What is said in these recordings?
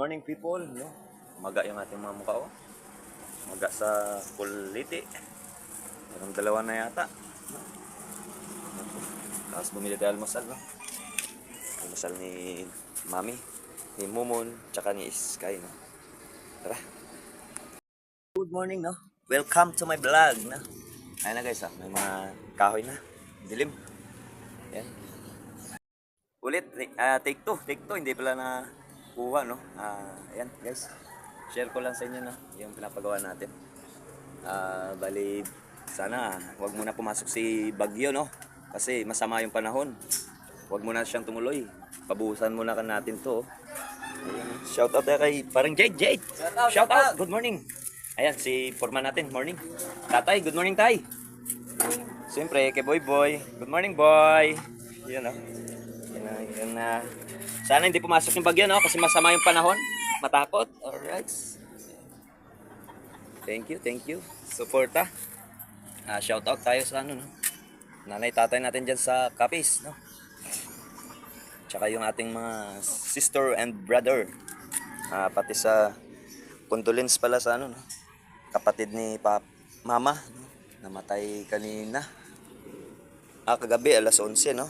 morning people, no? Maga yung ating mga mukha, oh. Maga sa kuliti. Merong dalawa na yata. Tapos bumili tayo almusal, no? Almusal ni Mami, ni Mumon, tsaka ni Sky, no? Tara. Good morning, no? Welcome to my vlog, no? Ayan na guys, may mga kahoy na. Dilim. Ayan. Ulit, take two, hindi pala na kuha, no? Ayan guys, share ko lang sa inyo, no, yung pinapagawa natin. Bali, sana wag muna pumasok si Bagyo, no, kasi masama yung panahon. Wag muna siyang tumuloy, pabuhusan muna kan natin to. Ayan. Shout out kay parang Jade. Shout out, good morning. Ayan, si Foreman natin, morning. Tatay, good morning tay. Siyempre kay Boy, good morning boy. Yan, no. Yan na. Sana hindi pumasok yung bagyo, no? Kasi masama yung panahon. Matakot. Alright. Thank you. Suporta. Shout out tayo sa ano, no? Nanay, tatay natin dyan sa Capiz, no? Tsaka yung ating mga sister and brother. Pati sa condolence pala sa ano, no? Kapatid ni Mama, no? Namatay kanina. Kagabi, alas 11, no?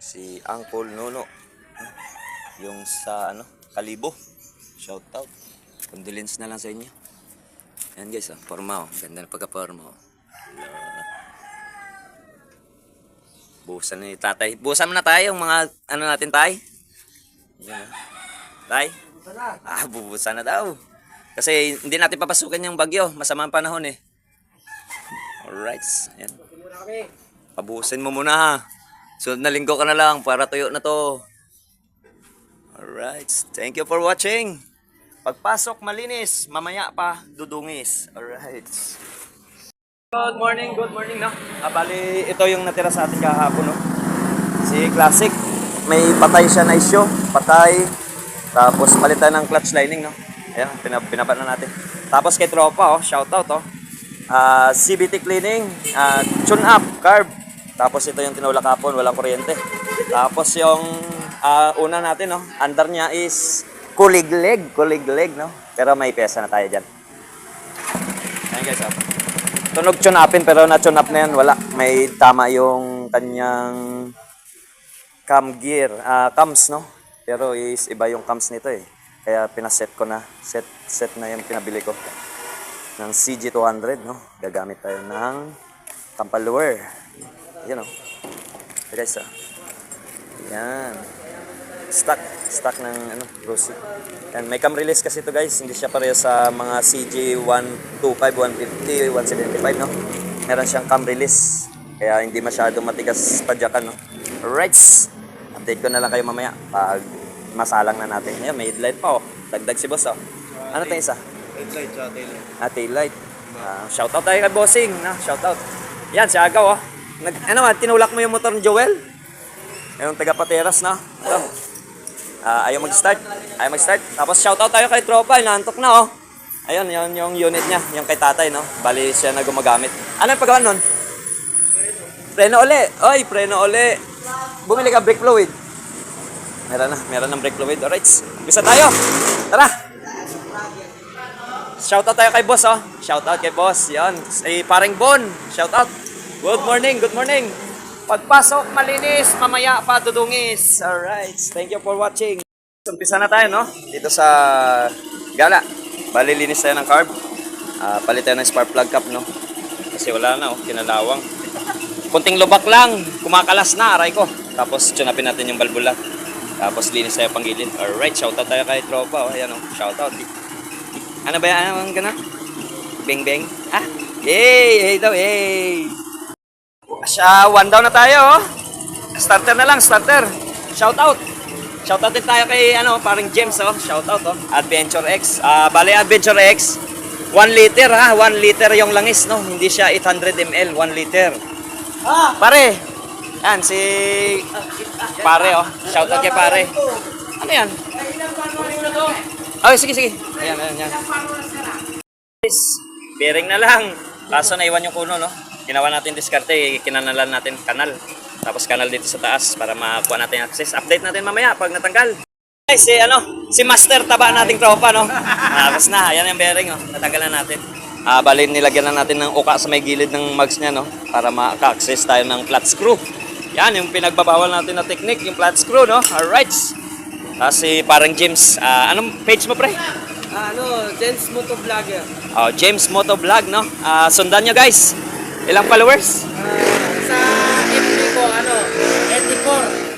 Si Uncle Nuno. Yung sa ano, Kalibo. Shout out. Condolence na lang sa inyo. Ayan guys, forma, oh. Ganda na pagka-forma, oh. Buhusan ni tatay. Buhusan mo na tayo yung mga ano natin, tay. Yan, tay. Bubusan na daw. Kasi hindi natin papasukin yung bagyo. Masama ang panahon, eh. Alright. Ayan. Pabuhusin mo muna, ha. Sunod na linggo ka na lang para tuyo na to. Alright. Thank you for watching. Pagpasok malinis, mamaya pa dudungis. Alright. Good morning, no? Bali, ito yung natira sa atin kahapon, no? Si Classic. May patay siya na issue. Patay. Tapos palitan ng clutch lining, no? Ayan, pinapa na natin. Tapos kay Tropa, oh. Shout out, oh. CVT cleaning. Tune up, carb. Tapos ito yung tinulak hapon, walang kuryente. Tapos yung una natin, no, under niya is kulig leg, no. Pero may pesa na tayo dyan. Ayan guys, oh. Tunog tune upin pero na-tune up na yan, wala. May tama yung kanyang cam gear, cams, no. Pero is iba yung cams nito, eh. Kaya pinaset ko na, set na yung pinabili ko. Ng CG200, no. Gagamit tayo ng Tampalware. Yan, o. Okay, guys, yan. Stock ng ano, Rossi. Yan, may cam release kasi ito, guys. Hindi siya pareho sa mga CG125, 150, 175, no. Meron siyang cam release. Kaya hindi masyadong matigas padyakan, no. Alright. Update ko na lang kayo mamaya pag masalang na natin. Ayan, may headlight pa, oh. Dagdag si boss, oh. Ano ito isa? Headlight sa taillight. Taillight. Shoutout tayo kay Bossing, na. Shoutout. Yan, si Agaw, oh. Tinulak mo yung motor ni Joel? Yung taga-pateras, na. Ayaw mag-start. Tapos shoutout tayo kay Tropa, inaantok na, oh. Ayun, yung unit niya, yung kay tatay, no. Bali siya na gumagamit. Ano yung paggawa nun? Preno uli. Oy, preno uli. Bumili ka brake fluid. Meron ng brake fluid. Alright, bisa tayo. Tara. Shoutout tayo kay boss, oh. Shoutout kay boss. Yan, si Paring Bon. Shoutout. Good morning. Pagpasok malinis, mamaya pa dudungis. Alright, thank you for watching. Umpisa na tayo, no? Dito sa Gala. Bali, linis tayo ng carb. Palit tayo ng spark plug cap, no? Kasi wala na, oh. Kinalawang. Kunting lubak lang. Kumakalas na, aray ko. Tapos, tunapin natin yung balbula. Tapos, linis tayo panggilid. Alright, shoutout tayo kay Tropa, oh. Ayan, oh. Shoutout. Ano ba yan? Anong gana? Beng. Hey daw, hey. One down na tayo, oh. Starter na lang. Shoutout din tayo kay paring James, oh. Shoutout, oh. Adventure X. Bali Adventure X 1 liter, ha. 1 liter yung langis, no. Hindi siya 800 ml, 1 liter. Pare. Yan si pare, oh. Shoutout kay pare. Ano yan? Sige. Ayan. Bearing na lang. Kaso naiwan yung kuno, no. Ginawa natin diskarte, kinanalan natin kanal. Tapos kanal dito sa taas para makuha natin access. Update natin mamaya pag natanggal. Ay, si Master Taba nating tropa, no? Tapos na, ayan yung bearing, oh. Natanggalan natin. Bali, nilagyan na natin ng uka sa may gilid ng mugs niya, no? Para maka-access tayo ng flat screw. Yan, yung pinagbabawal natin na technique, yung flat screw, no? Alright. Si parang James, anong page mo, pre? James Moto Vlogger. Oh, James Moto Vlog, no? Sundan nyo, guys. Ilang followers? Sa FB ko,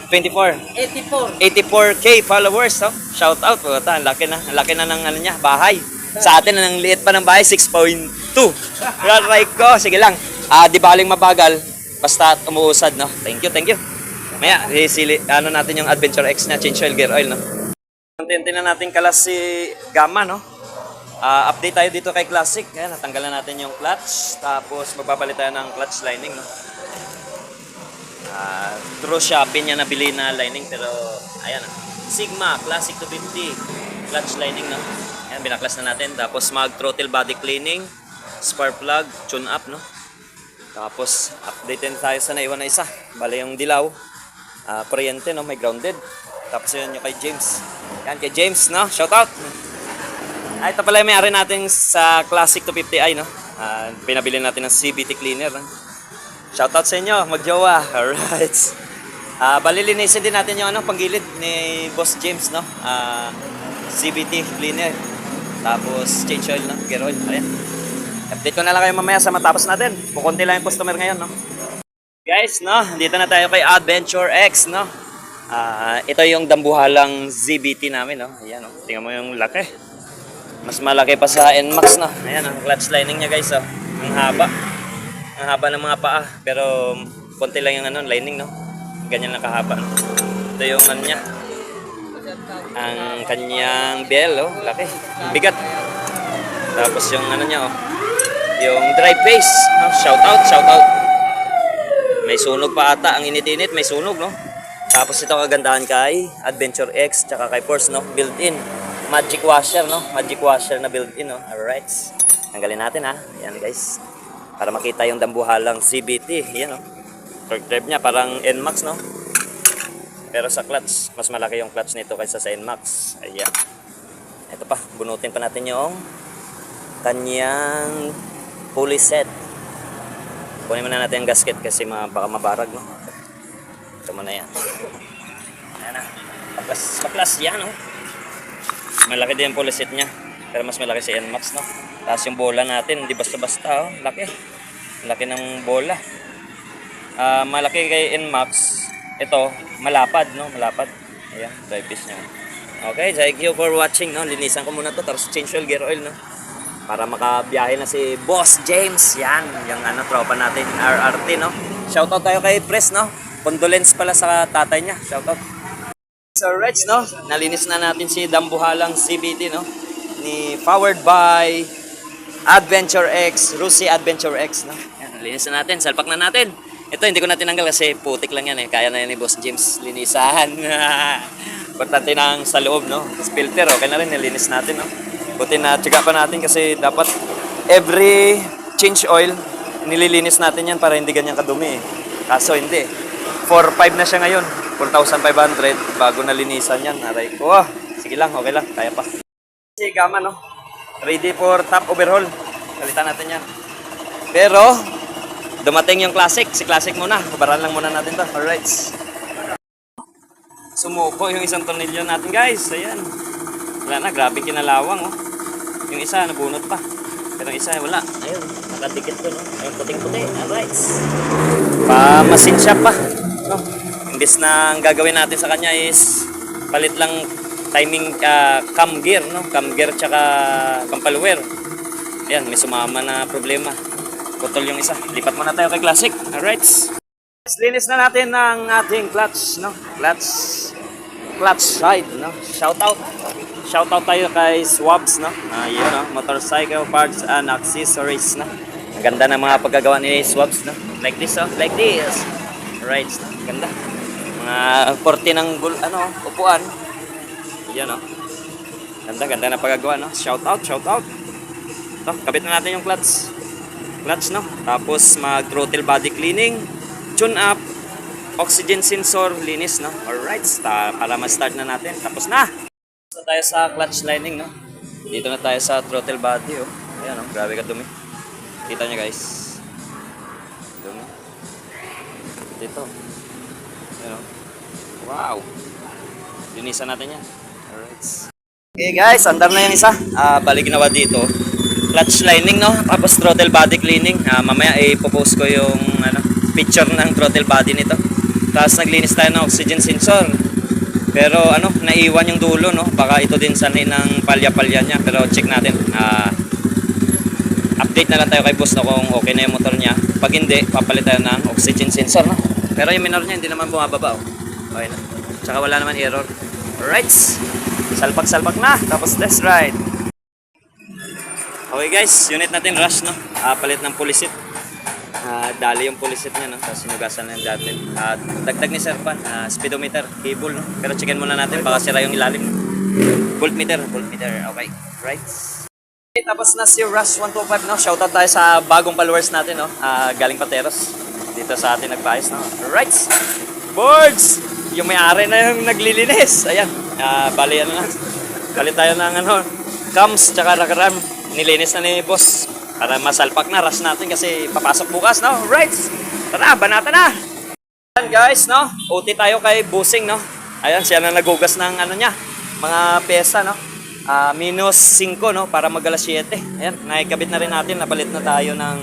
24. 84. 84k followers, no? Shout out, puta, ang laki na ng ano niya, bahay. Sa atin, ang liit pa ng bahay, 6.2. Right ko, sige lang. Di baling mabagal, basta umuusad, no? Thank you. Maya, natin yung Adventure X na change oil, gear oil, no? Kontinti na natin kalas si Gamma, no? Update tayo dito kay Classic. Ayan, natanggalan natin yung clutch, tapos magpapalit tayo ng clutch lining, no? Through Shopee niya nabili na lining, pero ayan, Sigma Classic 250 clutch lining, no? Ayan, binaklas na natin. Tapos mag-throttle body cleaning, spark plug, tune up, no? Tapos update din tayo sa naiwan na isa. Bale yung dilaw, kuryente, no? May grounded. Tapos yun yung kay James. Yan, kay James, no? Shout out! Ito pala yung may-ari natin sa Classic 250i, no? Pinabili natin ng CVT cleaner, no? Shout out sa inyo, magjowa. Alright. Balilinisin din natin yung panggilid ni Boss James, no? CVT cleaner. Tapos change oil, no? Gear oil. Ayan. Update ko na lang kayo mamaya sa matapos natin. Kukunti lang yung customer ngayon, no? Guys, no? Dito na tayo kay Adventure X, no? Ito yung dambuhalang ZBT namin, no? Ayan, no? Tingnan mo yung laki. Mas malaki pa sa NMAX, no? Ayan, ang clutch lining niya, guys, oh. Ang haba. Ang haba ng mga paa. Pero, konti lang yung lining, no? Ganyan lang kahaba, no? Ito yung niya. Ang kanyang bell, oh, laki. Bigat. Tapos yung niya, oh. Yung drive base, no? Shout out. May sunog pa ata. Ang init-init, may sunog, no? Tapos ito kagandahan kay Adventure X, tsaka kay Force, no? Built-in. Magic washer, no? Magic washer na built-in, no? Alright. Tanggalin natin, ha? Ayan, guys. Para makita yung dambuhalang CVT. Ayan, no? Torque drive niya, parang NMAX, no? Pero sa clutch, mas malaki yung clutch nito kaysa sa NMAX. Ayan. Ito pa, bunutin pa natin yung kanyang pulley set. Kunin muna natin yung gasket kasi baka mabarag, no? Ito muna yan. Ayan na. Paklas yan, no? Malaki din yung pulley set niya. Pero mas malaki si NMAX, no? Tapos yung bola natin, hindi basta-basta, oh. Laki ng bola. Malaki kay NMAX. Ito, malapad, no? Malapad. Ayan, drive piece niya. Okay, thank you for watching, no? Linisan ko muna to, tapos change oil, gear oil, no? Para makabiyahe na si Boss James. Yan, yung tropa natin, RRT, no? Shoutout tayo kay Pres, no? Condolence pala sa tatay niya. Shoutout. So, Reds, no? Nalinis na natin si dambuhalang CVT, no? Powered by Adventure X, Rusi Adventure X, no? Yan, nalinis na natin. Salpak na natin. Ito, hindi ko na tinanggal kasi putik lang yan, eh. Kaya na yan ni Boss James linisahan. Importante na sa loob, no? Filter, okay na rin. Nilinis natin, no? Buti na tsaga pa natin kasi dapat every change oil, nililinis natin yan para hindi ganyan kadumi, eh. Kaso hindi. 4,500 na siya ngayon. 4,500 bago nalinisan yan. Aray ko. Sige lang, okay lang. Kaya pa. Si Gamma, no? Ready for top overhaul. Kalitan natin yan. Pero, dumating yung Classic. Si Classic muna. Kubaran lang muna natin to. Alright. Sumuko yung isang tornilyo natin, guys. Ayan. Wala na. Grabe kinalawang, oh. Yung isa, nabunot pa. Pero yung isa, wala. Ayun. Nakadikit ko, no? Ayun, puting-puti. Alright. Pa-machine shop pa. No? Imbis na ang gagawin natin sa kanya is palit lang timing cam gear, no? Cam gear tsaka pampalware. Ayan, may sumama na problema. Putol yung isa. Lipat muna tayo kay Classic. Alright. Linis na natin ang ating clutch, no? Clutch side, no? Shoutout tayo kay Swabs, no? Yun, no? Motorcycle parts and accessories, no? Ang ganda ng mga paggagawa ni Swabs, no? Like this, oh. Like this. Alright, no? Ganda. Mga korte ng upuan. Yan, no? Ganda na paggagawa, no? Shoutout. Ito, kabit na natin yung clutch, no? Tapos mag-throttle body cleaning, tune up, oxygen sensor, linis, no? Alright, para ma-start na natin. Tapos na! tayo sa clutch lining, no? Dito na tayo sa throttle body, oh. Ayan, oh. Grabe ka dumi. Kita nyo, guys. Dumi. Dito. Ayan, oh. Wow. Linisan natin yan. Alright. Okay, guys. Andar na yung isa. Bali ginawa dito. Clutch lining, no? Tapos throttle body cleaning. Mamaya ipopost ko yung picture ng throttle body nito. Tapos naglinis tayo ng oxygen sensor. Pero naiwan yung dulo, no? Baka ito din sanay ng palya-palya niya. Pero check natin. Update na lang tayo kay boss, no? Kung okay na yung motor niya. Pag hindi, papalit tayo ng oxygen sensor, no? Pero yung minor niya hindi naman bumababa, oh. Okay na. Tsaka wala naman error. Alright. Salpak-salpak na. Tapos test ride. Okay guys, unit natin rush, no? Palit ng pulisit. Dali yung pulisit niya, no? Tapos sinugasan na yung dati. Dagdag ni Sir Pan, speedometer, cable, no? Pero checkin muna natin, baka sira yung ilalim. Voltmeter, okay. Right. Okay, tapos na si Rush 125, no? Shoutout tayo sa bagong followers natin, no? Galing Pateros. Dito sa atin nagpaayos, no? Right. Boards! Yung may-ari na yung naglilinis. Ayan. Bali na. Bali tayo ng cams, tsaka rakaram. Nilinis na ni boss para masalpak na rush natin kasi papasok bukas, no? Right. Tara, banata na. Ayan guys, no? OT tayo kay Busing, no? Ayan, siya na nagugas ng niya, mga pyesa, no? Minus 5, no? Para mag alas 7. Ayan, nakikabit na rin natin. Napalit na tayo ng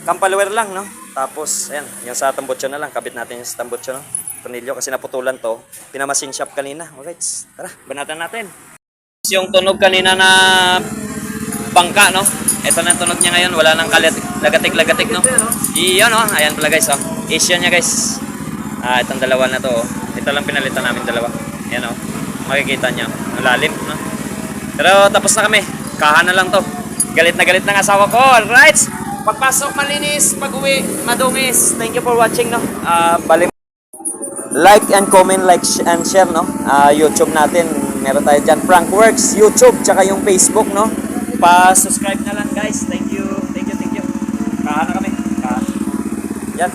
campalware lang, no? Tapos, ayan, yung sa tambutso na lang. Kabit natin yung sa tambutso, no? Tornilyo kasi naputulan to. Pinamasin shop kanina. Alright, tara, banatan natin. Yung tunog kanina na bangka, no? Ito na tunog niya ngayon. Wala nang lagatik-lagatik, no? Iyon, no? Ayan pala, guys, oh. Asia niya, guys. Itong dalawa na to, oh. Ito lang pinalitan namin dalawa. Ayan, oh. Makikita niya. Ang lalim, no? Pero tapos na kami. Kahan na lang to. Galit na galit ng asawa ko. Alright! Pagpasok malinis, pag-uwi madungis. Thank you for watching, no? Bali. Like and comment, and share, no? YouTube natin. Meron tayo dyan. Prankworks, YouTube, tsaka yung Facebook, no? Pa-subscribe na lang, guys. Thank you. Kahan na kami. Yan.